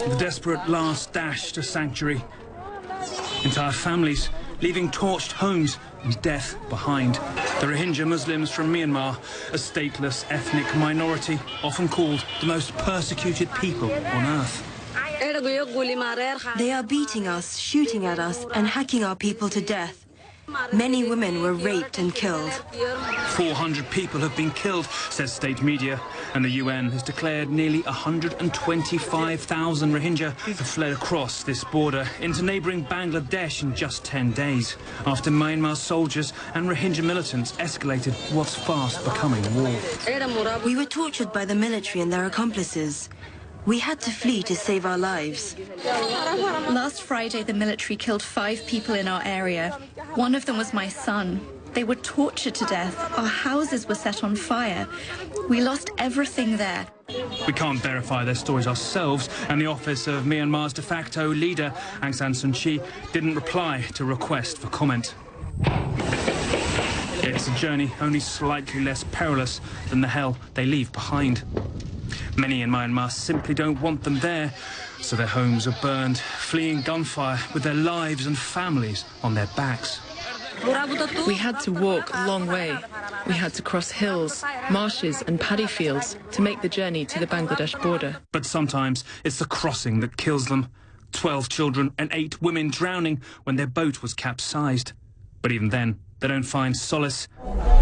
the desperate last dash to sanctuary. Entire families leaving torched homes and death behind. The Rohingya Muslims from Myanmar, a stateless ethnic minority, often called the most persecuted people on earth. They are beating us, shooting at us, and hacking our people to death. Many women were raped and killed. 400 people have been killed, says state media, and the UN has declared nearly 125,000 Rohingya have fled across this border into neighbouring Bangladesh in just 10 days, after Myanmar soldiers and Rohingya militants escalated what's fast becoming a war. We were tortured by the military and their accomplices. We had to flee to save our lives. Last Friday, the military killed 5 people in our area. One of them was my son. They were tortured to death. Our houses were set on fire. We lost everything there. We can't verify their stories ourselves, and the office of Myanmar's de facto leader, Aung San Suu Kyi, didn't reply to a request for comment. It's a journey only slightly less perilous than the hell they leave behind. Many in Myanmar simply don't want them there, so their homes are burned, fleeing gunfire with their lives and families on their backs. We had to walk a long way. We had to cross hills, marshes and paddy fields to make the journey to the Bangladesh border. But sometimes it's the crossing that kills them. 12 children and 8 women drowning when their boat was capsized. But even then, they don't find solace.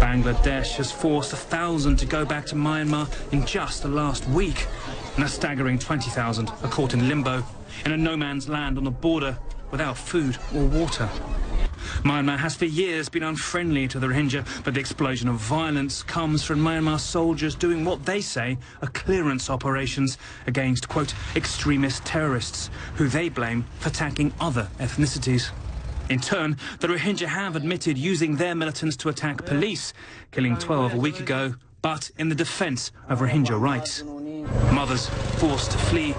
Bangladesh has forced 1,000 to go back to Myanmar in just the last week. And a staggering 20,000 are caught in limbo, in a no-man's land on the border, without food or water. Myanmar has for years been unfriendly to the Rohingya, but the explosion of violence comes from Myanmar soldiers doing what they say are clearance operations against, quote, extremist terrorists, who they blame for attacking other ethnicities. In turn, the Rohingya have admitted using their militants to attack police, killing 12 a week ago, but in the defence of Rohingya rights. Mothers forced to flee,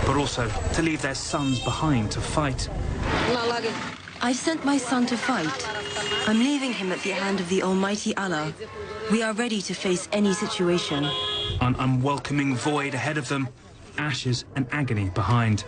but also to leave their sons behind to fight. I've sent my son to fight. I'm leaving him at the hand of the Almighty Allah. We are ready to face any situation. An unwelcoming void ahead of them, ashes and agony behind.